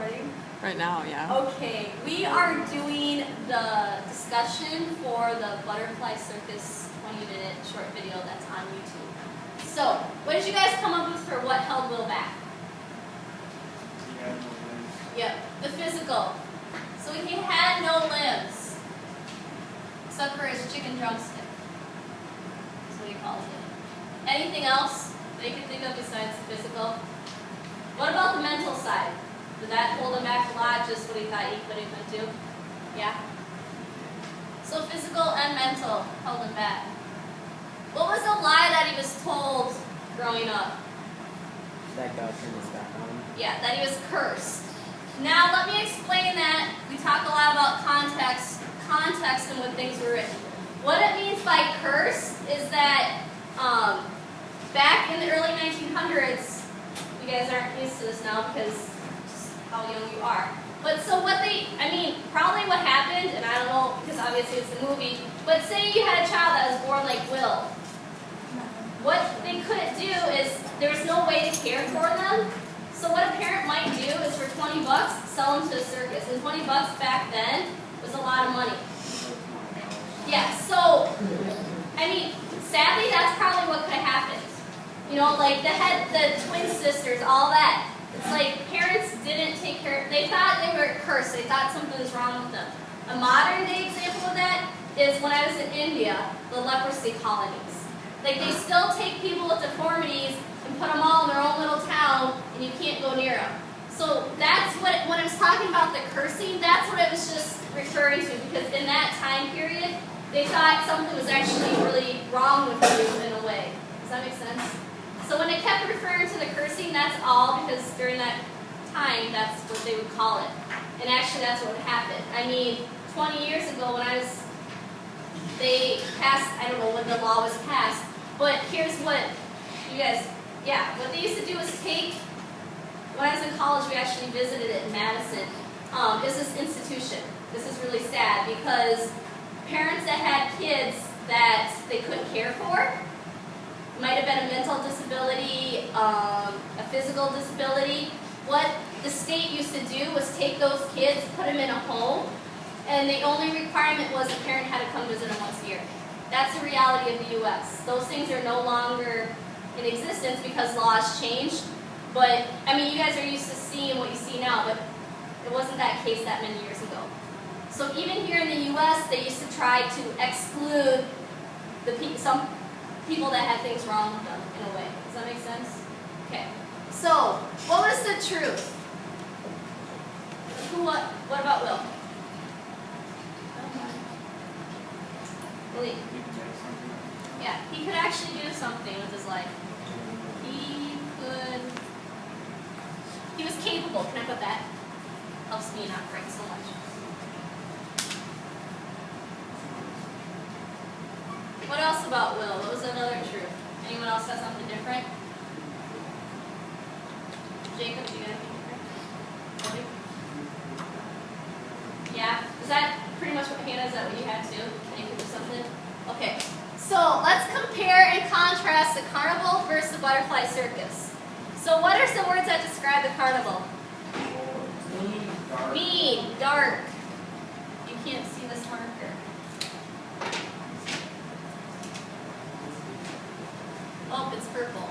recording? Right now, yeah. Okay, we are doing the discussion for the Butterfly Circus 20-minute short video that's on YouTube. So, what did you guys come up with for what held Will back? Yep, the physical. So he had no limbs, except for his chicken drumstick. That's what he calls it. Anything else that you can think of besides the physical? What about the mental side? Did that hold him back a lot, just what he thought he couldn't do? Yeah? So physical and mental held him back. What was the lie that he was told growing up? That God turned his back on him. Yeah, that he was cursed. Now let me explain that. We talk a lot about context and when things were written. What it means by cursed is that back in the early 1900s, you guys aren't used to this now because just how young you are. But so probably what happened, and I don't know because obviously it's a movie, but say you had a child that was born like Will. What they couldn't do is there's no way to care for them. So what a parent might do is for 20 bucks, sell them to a circus. And 20 bucks back then was a lot of money. Yeah, so, sadly that's probably what could have happened. You know, like the twin sisters, all that. It's like parents didn't take care, they thought they were cursed. They thought something was wrong with them. A modern day example of that is when I was in India, the leprosy colonies. Like they still take people with deformities and put them all in their own little town, and you can't go near them. So that's what, when I was talking about the cursing, that's what I was just referring to, because in that time period, they thought something was actually really wrong with you in a way. Does that make sense? So when it kept referring to the cursing, that's all because during that time, that's what they would call it. And actually, that's what happened. 20 years ago when they passed, I don't know when the law was passed, but here's what you guys, what they used to do was take, when I was in college, we actually visited it in Madison. It's this institution. This is really sad because parents that had kids that they couldn't care for, might have been a mental disability, a physical disability. What the state used to do was take those kids, put them in a home, and the only requirement was the parent had to come visit them once a year. That's the reality of the U.S. Those things are no longer in existence because laws changed. But, you guys are used to seeing what you see now, but it wasn't that case that many years ago. So even here in the U.S., they used to try to exclude some people that had things wrong with them, in a way. Does that make sense? Okay. So, what was the truth? What about Will? Willie. Yeah, he could actually do something with his life. He was capable. Can I put that? Helps me not break so much. What else about Will? What was another truth? Anyone else have something different? Jacob, do you have anything different? Yeah? Is that pretty much what, Hannah, is that what you had too? Can you think of something? Okay. So let's compare and contrast the carnival versus the butterfly circus. So what are some words that describe the carnival? Mean, dark. You can't see this marker. Oh, it's purple.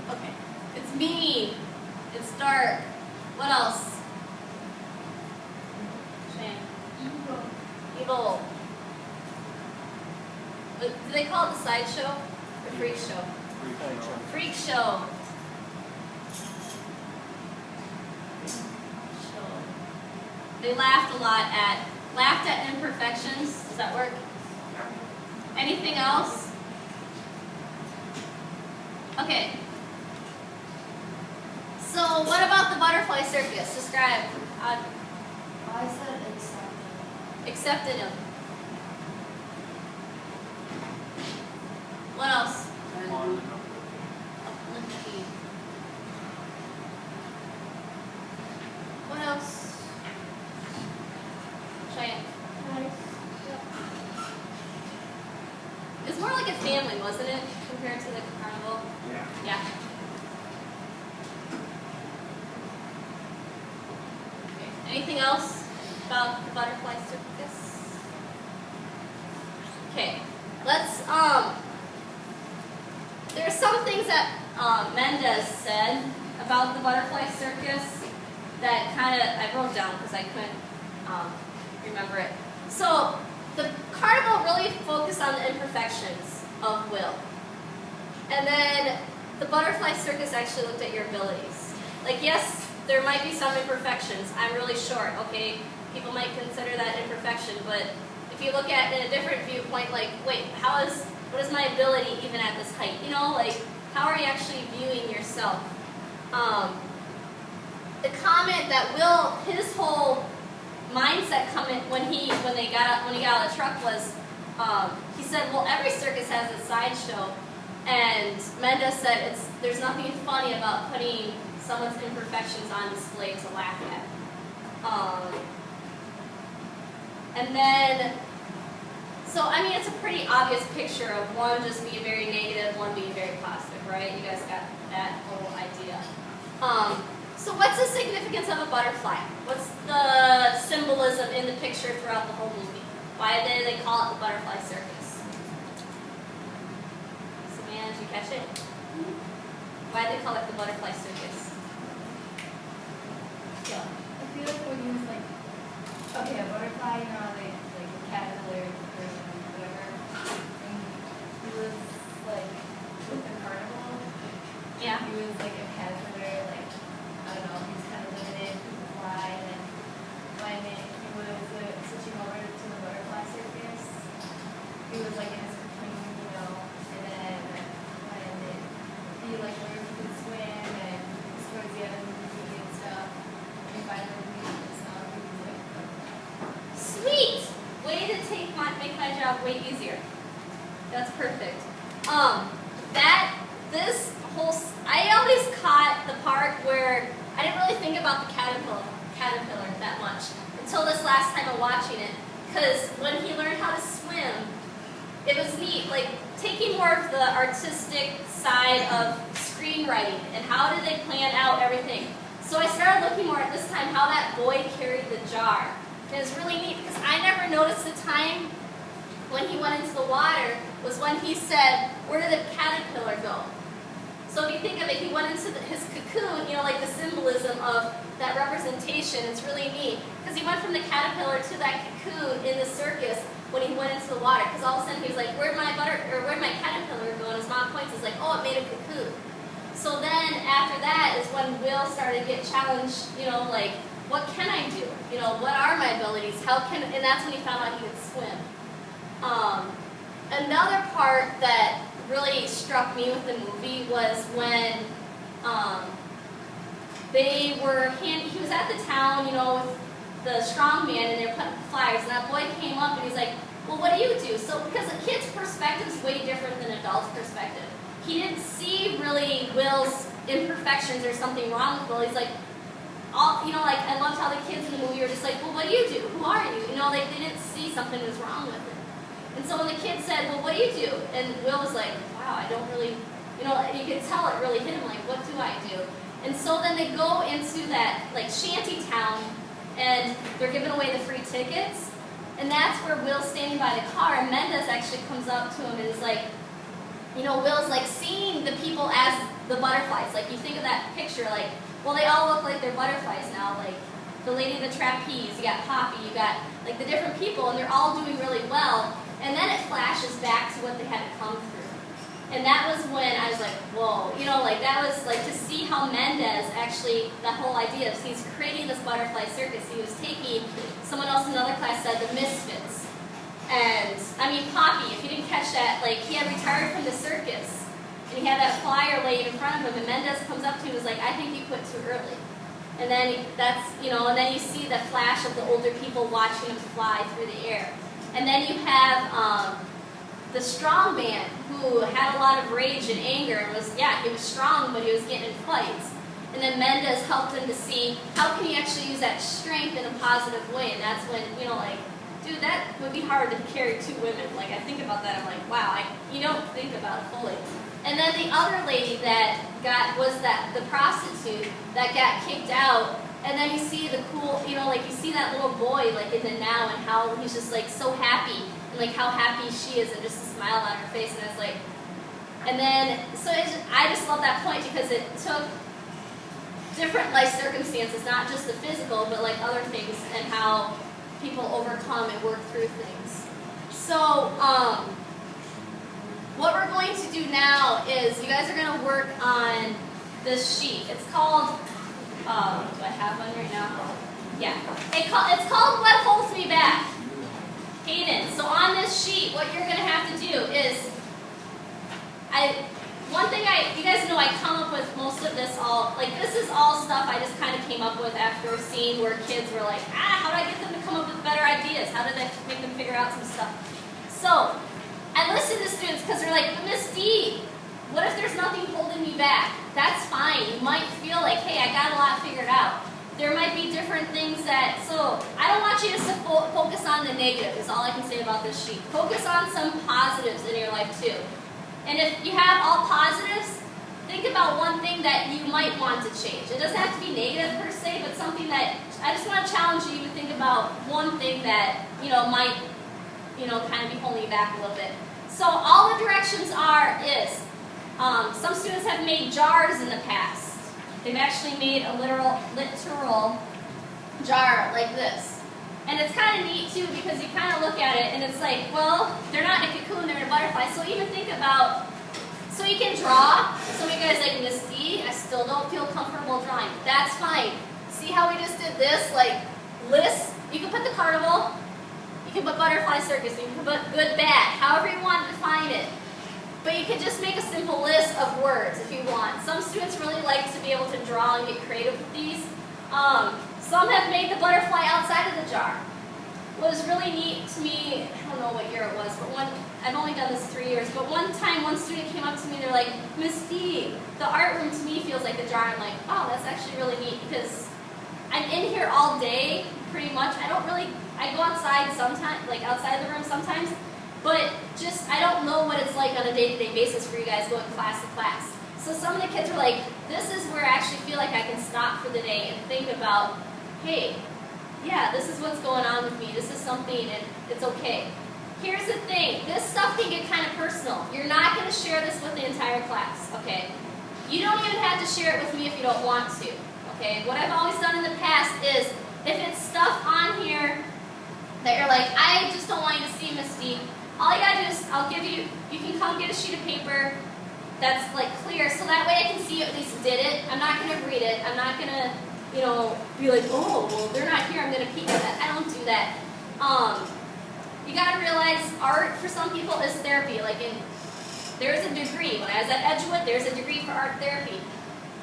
Okay. It's mean. It's dark. What else? Shane. Evil. Do they call it the sideshow or freak show? Freak show. They laughed at imperfections. Does that work? Anything else? Okay. So what about the butterfly circus? Describe. I said accepted. Accepted him. What else? What else? Cheyenne. It's more like a family, wasn't it, compared to the carnival? Yeah. Anything else about the butterfly circus? Okay, let's, there are some things that Mendez said about the butterfly circus that kind of, I wrote down because I couldn't remember it. So, the carnival really focused on the imperfections of Will. And then the butterfly circus actually looked at your abilities. Like, yes, there might be some imperfections. I'm really short, okay? People might consider that imperfection, but if you look at it in a different viewpoint, like, wait, what is my ability even at this height? You know, like, how are you actually viewing yourself? The comment that Will, his whole mindset when he got out of the truck was, he said, well, every circus has a sideshow, and Mendez said there's nothing funny about putting someone's imperfections on display to laugh at. And then, so I mean, it's a pretty obvious picture of one just being very negative, one being very positive, right? You guys got that whole idea. So what's the significance of a butterfly? What's the symbolism in the picture throughout the whole movie? Why did they call it the butterfly circus? Savannah, did you catch it? Why did they call it the butterfly circus? Yeah. I feel like when he was like, okay, a butterfly, you know, like a caterpillar or whatever, and he was like with the carnival. Yeah. He was like a caterpillar, like, I don't know, he was kind of limited, he could fly, and then when he was switching over to the butterfly circus, he was like in his cocoon, you know, and then when he like learned he could swim, and towards the end of the movie and stuff, and he finally moved stuff, he was like, Sweet! Way to make my job way easier. That's perfect. I always caught the part where I didn't really think about the caterpillar that much until this last time of watching it. Because when he learned how to swim, it was neat, like taking more of the artistic side of screenwriting and how did they plan out everything. So I started looking more at this time how that boy carried the jar. And it was really neat because I never noticed the time when he went into the water was when he said, where did the caterpillar go? So if you think of it, he went into his cocoon, you know, like the symbolism of that representation. It's really neat because he went from the caterpillar to that cocoon in the circus when he went into the water. Because all of a sudden he was like, where'd my caterpillar go? And his mom points, is like, oh, it made a cocoon. So then after that is when Will started to get challenged, you know, like, what can I do? You know, what are my abilities? And that's when he found out he could swim. Another part that really struck me with the movie was when he was at the town, you know, with the strong man, and they were putting flyers, and that boy came up and he's like, well, what do you do? So, because a kid's perspective is way different than an adult's perspective. He didn't see really Will's imperfections or something wrong with Will. He's like, you know, like, I loved how the kids in the movie were just like, well, what do you do? Who are you? You know, like, they didn't see something was wrong with it. And so when the kid said, well, what do you do? And Will was like, wow, I don't really, you know, you could tell it really hit him, like, what do I do? And so then they go into that, like, shanty town, and they're giving away the free tickets. And that's where Will's standing by the car, and Mendez actually comes up to him and is like, you know, Will's like seeing the people as the butterflies. Like, you think of that picture, like, well, they all look like they're butterflies now. Like, the lady in the trapeze, you got Poppy, you got, like, the different people, and they're all doing really well. And then it flashes back to what they had to come through. And that was when I was like, whoa. You know, like, that was, like, to see how Mendez actually, the whole idea of he's creating this butterfly circus. He was taking, someone else in another class said, the misfits. And, I mean, Poppy, if you didn't catch that, like, he had retired from the circus. And he had that flyer laid in front of him, and Mendez comes up to him and was like, I think you quit too early. And then that's, you know, and then you see the flash of the older people watching him fly through the air. And then you have the strong man who had a lot of rage and anger and was, yeah, he was strong, but he was getting in fights. And then Mendez helped him to see how can he actually use that strength in a positive way. And that's when, you know, like, dude, that would be hard to carry two women. Like, I think about that, I'm like, wow, you don't think about it fully. And then the other lady that was the prostitute that got kicked out And then you see the cool, like you see that little boy like in the now and how he's just like so happy and like how happy she is and just a smile on her face and it's like, and then, I just love that point because it took different life circumstances, not just the physical, but like other things and how people overcome and work through things. So, what we're going to do now is you guys are going to work on this sheet. It's called, do I have one right now? Yeah. It's called What Holds Me Back. Hayden. So on this sheet, what you're going to have to do is, you guys know I come up with most of this this is all stuff I just kind of came up with after seeing where kids were like, how do I get them to come up with better ideas? How did I make them figure out some stuff? So, I listen to students because they're like, Miss D, what if there's nothing holding me back? That's fine. You might feel like, hey, I got a lot figured out. There might be different things so I don't want you just to focus on the negative is all I can say about this sheet. Focus on some positives in your life too. And if you have all positives, think about one thing that you might want to change. It doesn't have to be negative per se, but something that I just want to challenge you to think about one thing that, might, kind of be holding you back a little bit. So all the directions some students have made jars in the past. They've actually made a literal jar like this. And it's kind of neat too because you kind of look at it and it's like, well, they're not in a cocoon, they're in a butterfly. So even think about, so you can draw. Some of you guys like, Miss D, I still don't feel comfortable drawing. That's fine. See how we just did this, like lists? You can put the carnival, you can put butterfly circus, you can put good, bad, however you want to define it. But you can just make a simple list of words if you want. Some students really like to be able to draw and get creative with these. Some have made the butterfly outside of the jar. What was really neat to me, I don't know what year it was, but I've only done this 3 years, but one time one student came up to me and they're like, Miss D, the art room to me feels like the jar. I'm like, oh, that's actually really neat because I'm in here all day, pretty much. I go outside sometimes, like outside the room sometimes, but I don't know what it's like on a day-to-day basis for you guys going class to class. So some of the kids were like, this is where I actually feel like I can stop for the day and think about, hey, yeah, this is what's going on with me. This is something and it's okay. Here's the thing. This stuff can get kind of personal. You're not going to share this with the entire class, okay? You don't even have to share it with me if you don't want to, okay? What I've always done in the past is if it's stuff on here that you're like, I just don't want you to see, Miss D, all you got to do is I'll give you, you can come get a sheet of paper that's like clear so that way I can see you at least did it. I'm not going to read it. I'm not going to be like, oh, well, they're not here, I'm going to peek at that. I don't do that. You got to realize art for some people is therapy. There's a degree. When I was at Edgewood, there's a degree for art therapy.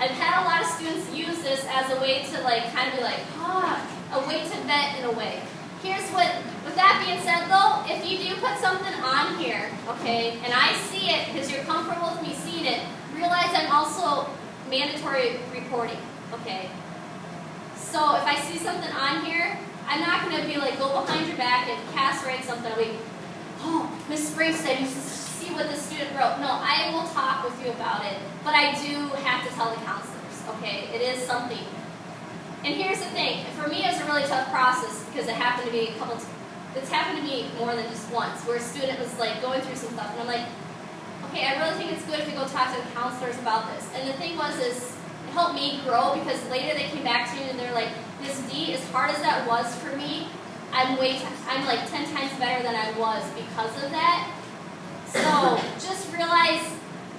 I've had a lot of students use this as a way to kind of be like, a way to vent in a way. With that being said though, if you do put something on here, okay, and I see it because you're comfortable with me seeing it, realize I'm also mandatory reporting, okay? So if I see something on here, I'm not going to be like, go behind your back and cast write something. I'll be, oh, Miss Springstead, you see what the student wrote. No, I will talk with you about it, but I do have to tell the counselors, okay? It is something. And here's the thing, for me it was a really tough process because it happened to me it's happened to me more than just once, where a student was like going through some stuff and I'm like, okay, I really think it's good if we go talk to the counselors about this. And the thing it helped me grow because later they came back to me and they're like, Miss D, as hard as that was for me, I'm like 10 times better than I was because of that. So just realize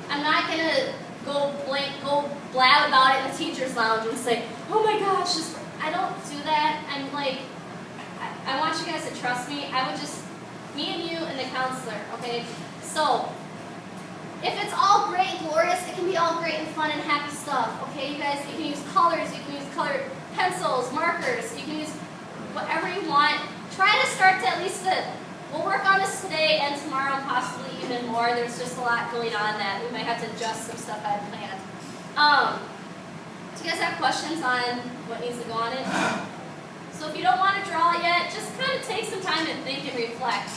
I'm not gonna go blab about it in the teacher's lounge and say, oh my gosh, I don't do that. I'm like, I want you guys to trust me. I would just, me and you and the counselor, okay? So, if it's all great and glorious, it can be all great and fun and happy stuff, okay? You guys, you can use colors, you can use colored pencils, markers, you can use whatever you want. Try to start to at least we'll work on this today and tomorrow and possibly even more. There's just a lot going on that we might have to adjust some stuff I had planned. Do you guys have questions on what needs to go on it? So if you don't want to draw yet, just kind of take some time and think and reflect.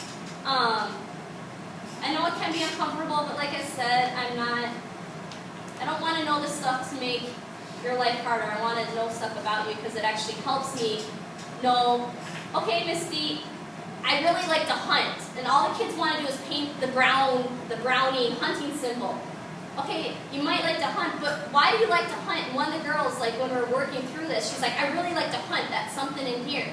I know it can be uncomfortable, but like I said, I don't want to know this stuff to make your life harder. I want to know stuff about you because it actually helps me know, okay, Misty, I really like to hunt, and all the kids want to do is paint the brownie hunting symbol. Okay, you might like to hunt, but why do you like to hunt? And one of the girls, like when we were working through this, she's like, I really like to hunt, that's something in here.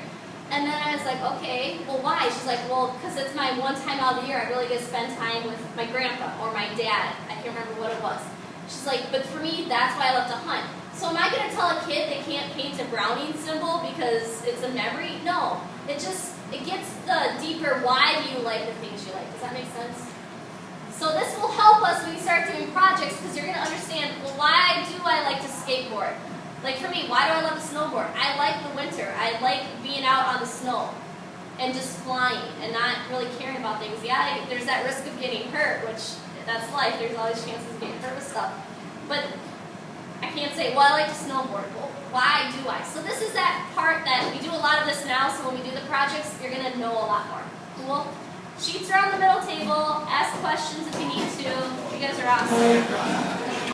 And then I was like, okay, well why? She's like, well, because it's my one time out of the year I really get to spend time with my grandpa or my dad. I can't remember what it was. She's like, but for me, that's why I love to hunt. So am I going to tell a kid they can't paint a browning symbol because it's a memory? No. It gets the deeper why do you like the things you like. Does that make sense? So this will help us when you start doing projects because you're going to understand, well, why do I like to skateboard? Like for me, why do I love to snowboard? I like the winter. I like being out on the snow and just flying and not really caring about things. Yeah, there's that risk of getting hurt, which that's life. There's always chances of getting hurt with stuff. But I can't say, well, I like to snowboard. Well, why do I? So this is that part that we do a lot of this now, so when we do the projects, you're going to know a lot more. Cool? Sheets are on the middle table. Ask questions if you need to. You guys are awesome.